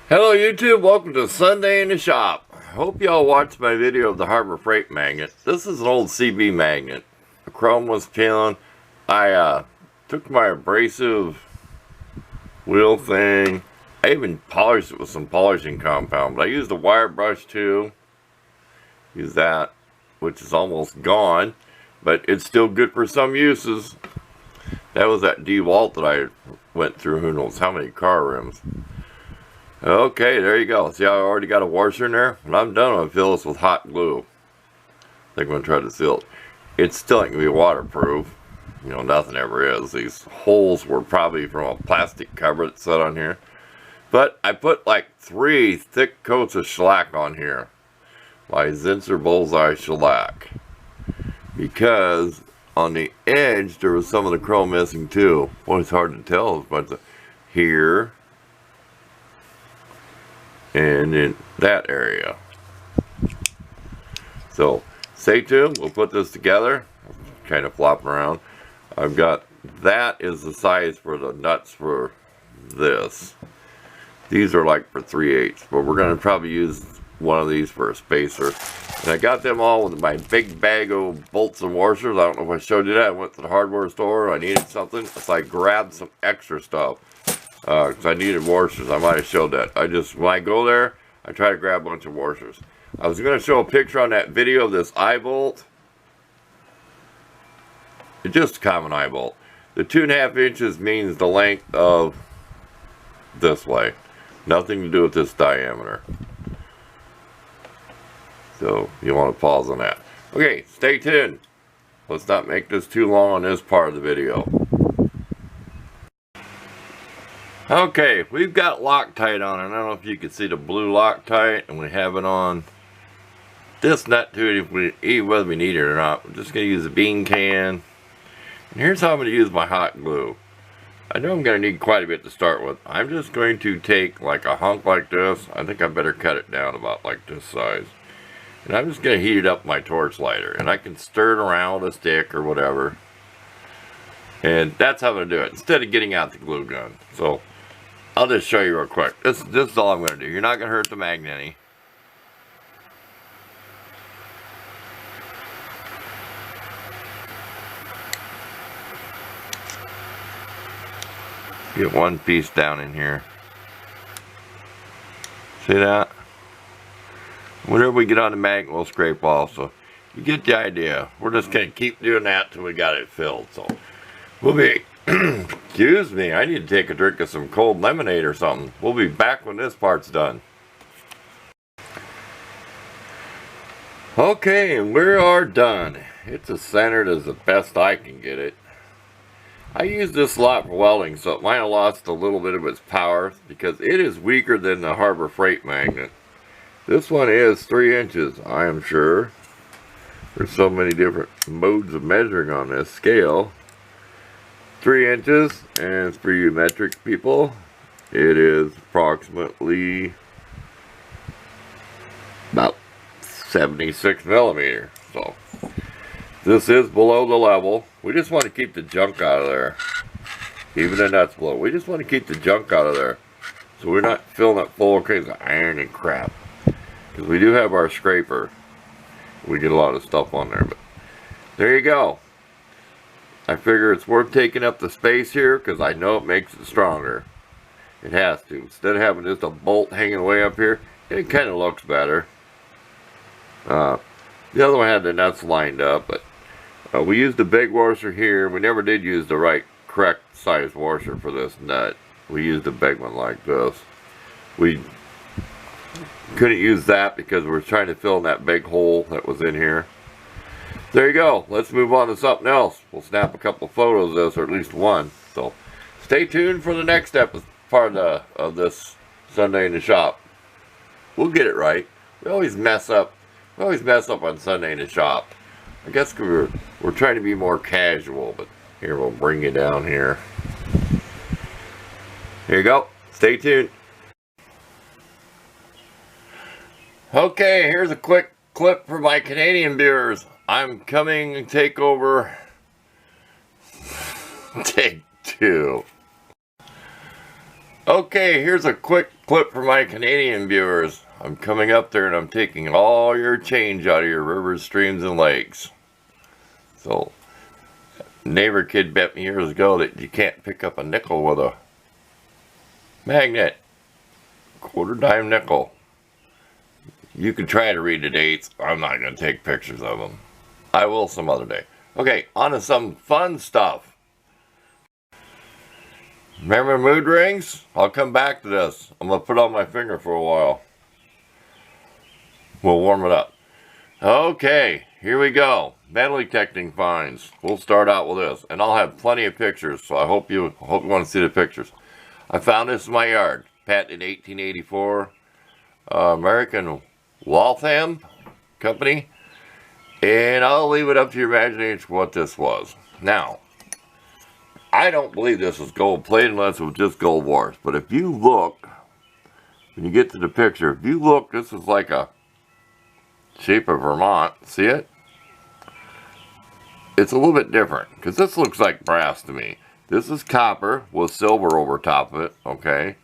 Hello YouTube, welcome to Sunday in the Shop. I hope y'all watched my video of the Harbor Freight magnet. This is an old CB magnet. The chrome was peeling. I took my abrasive wheel thing. I even polished it with some polishing compound, but I used a wire brush too. Use that, which is almost gone, but it's still good for some uses. That was that DeWalt that I went through who knows how many car rims. Okay, there you go. See how I already got a washer in there? When I'm done, I'm going to fill this with hot glue. I think I'm going to try to seal it. It still ain't going to be waterproof. You know, nothing ever is. These holes were probably from a plastic cover that set on here. But I put like 3 thick coats of shellac on here. My Zinsser Bullseye shellac. Because on the edge, there was some of the chrome missing too. Boy, it's hard to tell. But here and in that area. So stay tuned, we'll put this together. Kind of flopping around. I've got, that is the size for the nuts for this. These are like for 3/8, but we're going to probably use one of these for a spacer. And I got them all with my big bag of bolts and washers. I don't know if I showed you that. I went to the hardware store, I needed something, so I grabbed some extra stuff. Because I needed washers. I might have showed that. When I go there, I try to grab a bunch of washers. I was going to show a picture on that video of this eye bolt. It's just a common eye bolt. The 2.5 inches means the length of this way. Nothing to do with this diameter. So, you want to pause on that. Okay, stay tuned. Let's not make this too long on this part of the video. Okay, we've got Loctite on it. I don't know if you can see the blue Loctite, and we have it on this nut too, whether we need it or not. We're just going to use a bean can. And here's how I'm going to use my hot glue. I know I'm going to need quite a bit to start with. I'm just going to take like a hunk like this. I think I better cut it down about like this size. And I'm just going to heat it up with my torch lighter. And I can stir it around with a stick or whatever. And that's how I'm going to do it, instead of getting out the glue gun. So I'll just show you real quick. This is all I'm going to do. You're not going to hurt the magnet any. Get one piece down in here. See that? Whenever we get on the magnet, we'll scrape off. So you get the idea. We're just going to keep doing that till we got it filled. So we'll be... Excuse me, I need to take a drink of some cold lemonade or something. We'll be back when this part's done. Okay, we are done. It's as centered as the best I can get it. I use this a lot for welding, so it might have lost a little bit of its power because it is weaker than the Harbor Freight magnet. This one is 3 inches, I am sure. There's so many different modes of measuring on this scale. 3 inches, and for you metric people, it is approximately about 76 millimeters. So this is below the level. We just want to keep the junk out of there. Even the nuts below. We just want to keep the junk out of there. So we're not filling it full of crazy iron and crap. Because we do have our scraper. We get a lot of stuff on there. But there you go. I figure it's worth taking up the space here because I know it makes it stronger. It has to. Instead of having just a bolt hanging way up here, it kind of looks better. The other one had the nuts lined up, but we used a big washer here. We never did use the correct size washer for this nut. We used a big one like this. We couldn't use that because we were trying to fill in that big hole that was in here. There you go. Let's move on to something else. We'll snap a couple photos of this, or at least one. So stay tuned for the next part of this Sunday in the Shop. We'll get it right. We always mess up. We always mess up on Sunday in the Shop. I guess we're trying to be more casual, but here, we'll bring you down here. Here you go. Stay tuned. Okay, here's a quick clip for my Canadian viewers. I'm coming to take over. Take 2. Okay, here's a quick clip for my Canadian viewers. I'm coming up there and I'm taking all your change out of your rivers, streams, and lakes. So, neighbor kid bet me years ago that you can't pick up a nickel with a magnet. Quarter dime nickel. You can try to read the dates. I'm not going to take pictures of them. I will some other day. Okay, on to some fun stuff. Remember mood rings? I'll come back to this. I'm going to put it on my finger for a while. We'll warm it up. Okay, here we go. Metal detecting finds. We'll start out with this. And I'll have plenty of pictures, so I hope you want to see the pictures. I found this in my yard. Patented in 1884. American Walthum company. And I'll leave it up to your imagination what this was. Now, I don't believe this was gold plated unless it was just gold wars. But if you look, when you get to the picture, if you look, this is like a shape of Vermont. See it? It's a little bit different because this looks like brass to me. This is copper with silver over top of it, okay?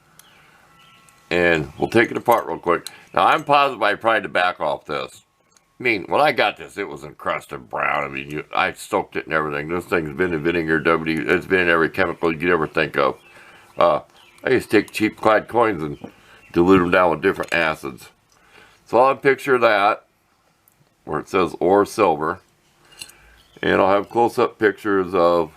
And we'll take it apart real quick. Now, I'm positive I tried to back off this. I mean, when I got this, it was encrusted brown. I mean, I soaked it and everything. This thing's been in vinegar, it's been in every chemical you could ever think of. I used to take cheap Clyde coins and dilute them down with different acids. So I'll have a picture of that, where it says or silver. And I'll have close-up pictures of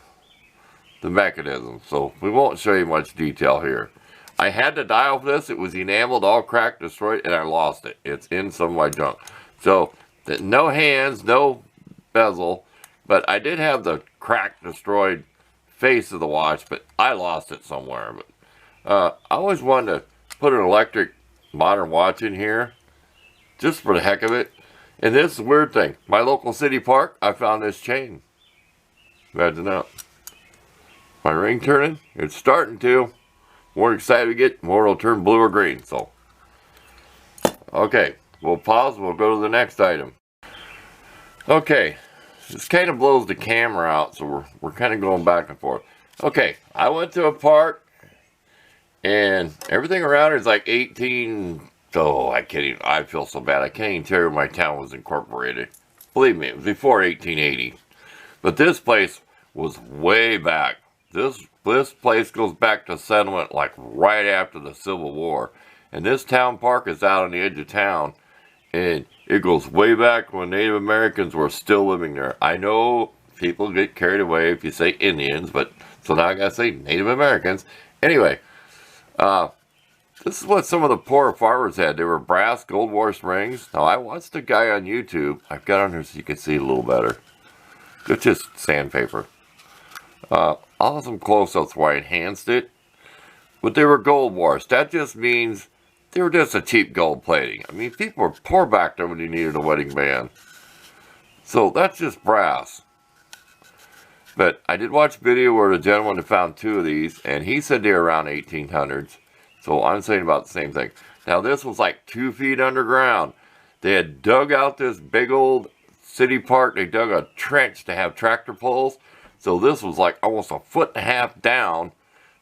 the mechanism. So we won't show you much detail here. I had to dial for this. It was enameled, all cracked, destroyed, and I lost it. It's in some of my junk. So, no hands, no bezel, but I did have the cracked, destroyed face of the watch, but I lost it somewhere. But I always wanted to put an electric modern watch in here, just for the heck of it. And this is a weird thing. My local city park, I found this chain. Imagine that. My ring turning? It's starting to. More excited we get, more it'll turn blue or green. So, okay, we'll pause. We'll go to the next item. Okay, this kind of blows the camera out, so we're kind of going back and forth. Okay, I went to a park, and everything around it is like 18. Oh, I can't even. I feel so bad. I can't even tell you where my town was incorporated. Believe me, it was before 1880. But this place was way back. This place goes back to settlement like right after the Civil War. And this town park is out on the edge of town. And it goes way back when Native Americans were still living there. I know people get carried away if you say Indians, but so now I gotta say Native Americans. Anyway, this is what some of the poor farmers had. They were brass Gold War rings. Now I watched a guy on YouTube. I've got on here so you can see it a little better. It's just sandpaper. I'll have some close-ups where I enhanced it. But they were gold wars. That just means they were just a cheap gold plating. I mean, people were poor back then when you needed a wedding band. So that's just brass. But I did watch a video where the gentleman had found two of these, and he said they were around 1800s. So I'm saying about the same thing. Now this was like 2 feet underground. They had dug out this big old city park. They dug a trench to have tractor pulls. So this was like almost 1.5 feet down.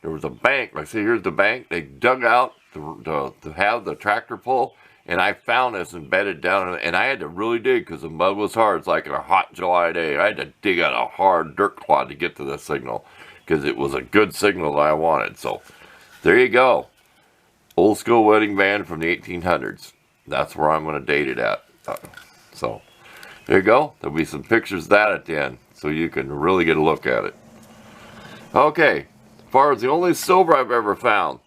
There was a bank. Like, see, here's the bank. They dug out to have the tractor pull. And I found this embedded down in it. And I had to really dig because the mud was hard. It's like a hot July day. I had to dig out a hard dirt clod to get to this signal. Because it was a good signal that I wanted. So, there you go. Old school wedding band from the 1800s. That's where I'm going to date it at. So, there you go. There'll be some pictures of that at the end. So you can really get a look at it. Okay, as far as the only silver I've ever found.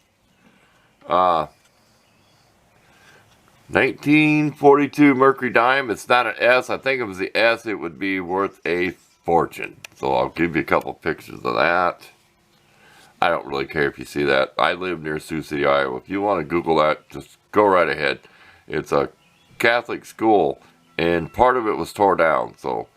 1942 Mercury dime. It's not an S. I think if it was the S, it would be worth a fortune. So I'll give you a couple pictures of that. I don't really care if you see that. I live near Sioux City, Iowa. If you want to Google that, just go right ahead. It's a Catholic school, and part of it was tore down. So,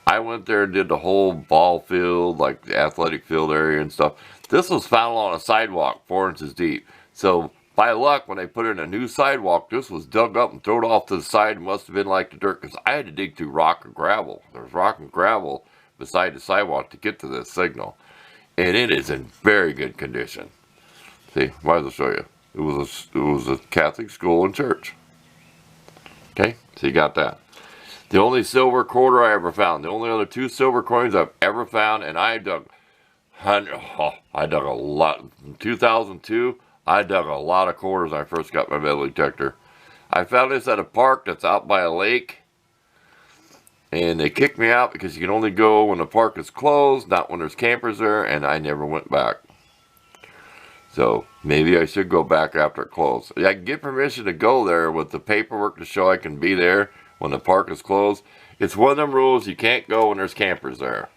I went there and did the whole ball field, like the athletic field area and stuff. This was found on a sidewalk 4 inches deep. So by luck, when they put in a new sidewalk, this was dug up and thrown off to the side. It must have been like the dirt, because I had to dig through rock and gravel. There was rock and gravel beside the sidewalk to get to this signal. And it is in very good condition. See, might as well show you. It was a Catholic school and church. Okay, so you got that. The only silver quarter I ever found. The only other 2 silver coins I've ever found, and I dug a lot. In 2002, I dug a lot of quarters when I first got my metal detector. I found this at a park that's out by a lake. And they kicked me out because you can only go when the park is closed, not when there's campers there, and I never went back. So maybe I should go back after it closed. I can get permission to go there with the paperwork to show I can be there when the park is closed. It's one of them rules, you can't go when there's campers there.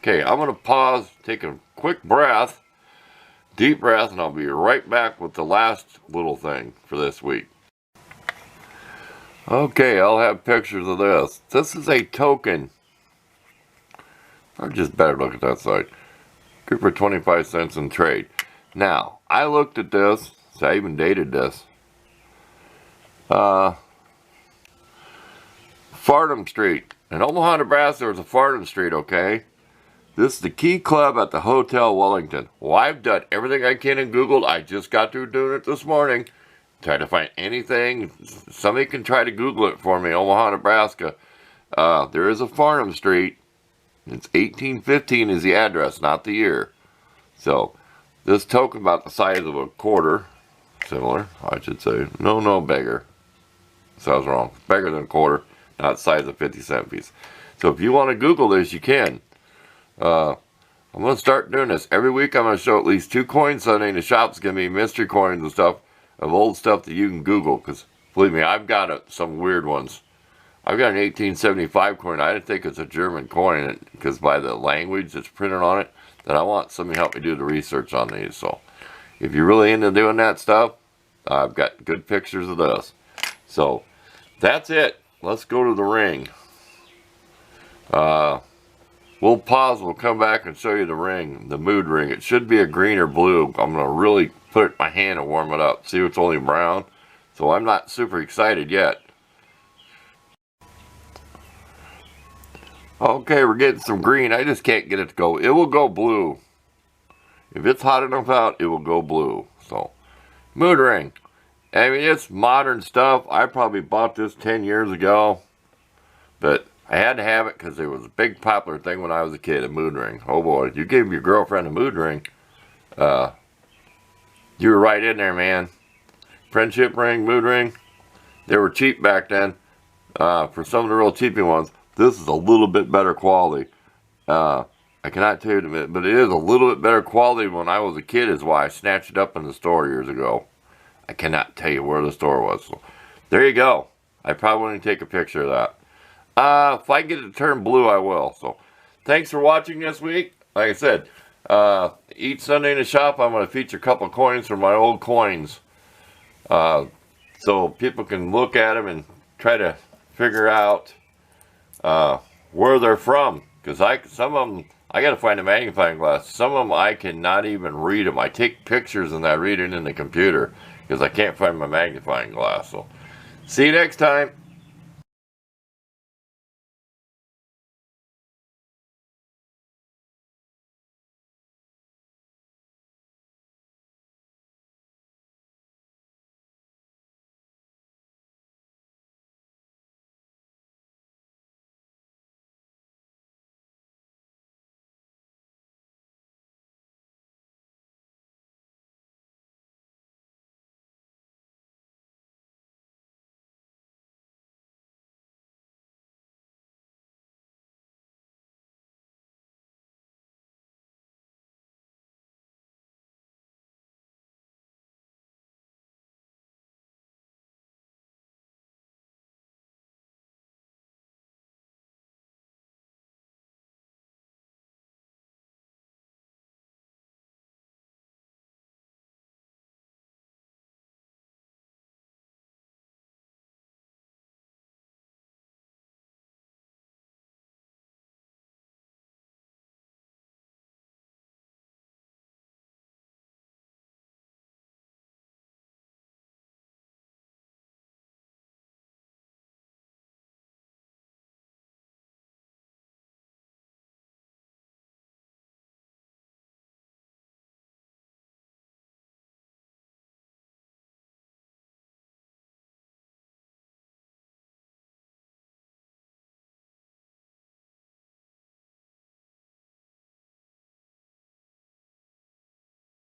Okay, I'm going to pause, take a quick breath, deep breath, and I'll be right back with the last little thing for this week. Okay, I'll have pictures of this. This is a token. I just better look at that side. Good for 25 cents in trade. Now, I looked at this. So I even dated this. Farnham Street. In Omaha, Nebraska, there's a Farnham Street, okay? This is the Key Club at the Hotel Wellington. Well, I've done everything I can in Google. I just got through doing it this morning. Try to find anything. Somebody can try to Google it for me. Omaha, Nebraska. There is a Farnham Street. It's 1815 is the address, not the year. So, this token about the size of a quarter. Similar, I should say. No, bigger. So I was wrong. Bigger than a quarter. Not the size of 50-cent piece. So if you want to Google this, you can. I'm going to start doing this. Every week I'm going to show at least 2 coins Sunday in the shop. It's going to be mystery coins and stuff. Of old stuff that you can Google, because believe me, I've got some weird ones. I've got an 1875 coin. I didn't think it's a German coin, because by the language that's printed on it, that I want somebody to help me do the research on these. So, if you're really into doing that stuff, I've got good pictures of this. So, that's it. Let's go to the ring. We'll pause. We'll come back and show you the ring, the mood ring. It should be a green or blue. I'm going to really put it in my hand and warm it up. See, it's only brown. So I'm not super excited yet. Okay, we're getting some green. I just can't get it to go. It will go blue. If it's hot enough out, it will go blue. So, mood ring. I mean, it's modern stuff. I probably bought this 10 years ago. But I had to have it because it was a big popular thing when I was a kid, a mood ring. Oh boy, you gave your girlfriend a mood ring. You were right in there, man. Friendship ring, mood ring. They were cheap back then. For some of the real cheapy ones, this is a little bit better quality. I cannot tell you, but it is a little bit better quality when I was a kid is why I snatched it up in the store years ago. I cannot tell you where the store was. So, there you go. I probably want to take a picture of that. If I get it to turn blue, I will. So, thanks for watching this week. Like I said, each Sunday in the shop, I'm going to feature a couple of coins from my old coins. So people can look at them and try to figure out where they're from. Because some of them, I got to find a magnifying glass. Some of them, I cannot even read them. I take pictures and I read it in the computer because I can't find my magnifying glass. So, see you next time.